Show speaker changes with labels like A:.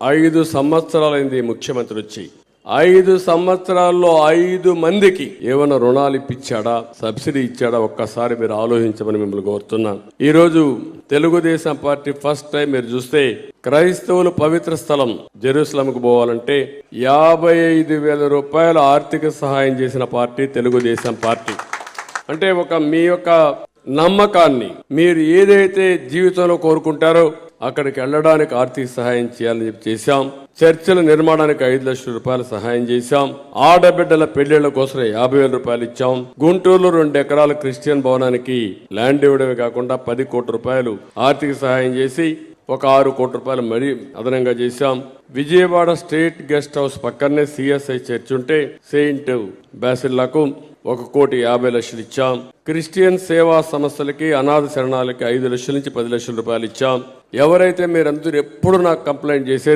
A: 5 సంవత్సరాలైంది ముఖ్యమంత్రి వచ్చి. 5 సంవత్సరాల్లో 5 మందికి ఏమైనా రుణాలు ఇప్పించాడా, సబ్సిడీ ఇచ్చాడా? ఒక్కసారి మీరు ఆలోచించమని మిమ్మల్ని కోరుతున్నాను. ఈరోజు తెలుగుదేశం పార్టీ ఫస్ట్ టైం మీరు చూస్తే క్రైస్తవులు పవిత్ర స్థలం జెరూసలంకు పోవాలంటే 55,000 రూపాయల ఆర్థిక సహాయం చేసిన పార్టీ తెలుగుదేశం పార్టీ. అంటే మీ యొక్క నమ్మకాన్ని మీరు ఏదైతే జీవితంలో కోరుకుంటారో అక్కడికి వెళ్ళడానికి ఆర్థిక సహాయం చేయాలని చెప్పి చేశాం. చర్చల నిర్మాణానికి 5 లక్షల రూపాయలు సహాయం చేశాం. ఆడబిడ్డల పెళ్లిళ్ల కోసం 50,000 రూపాయలు ఇచ్చాం. గుంటూరులో 2 ఎకరాల క్రిస్టియన్ భవనానికి ల్యాండ్ ఇవ్వడమే కాకుండా 10 కోట్ల రూపాయలు ఆర్థిక సహాయం చేసి ఒక 6 కోట్ల రూపాయలు మరీ అదనంగా చేశాం. విజయవాడ స్టేట్ గెస్ట్ హౌస్ పక్కనే సిఎస్ఐ చర్చ్ ఉంటే సెయింట్ బాసిల్లాకు 1,50,00,000 ఇచ్చాం. క్రిస్టియన్ సేవా సంస్థలకి, అనాథ శరణాలకి 5 లక్షల నుంచి 10 లక్షల రూపాయలు ఇచ్చాం. ఎవరైతే మీరందరూ ఎప్పుడు నాకు కంప్లైంట్ చేసేది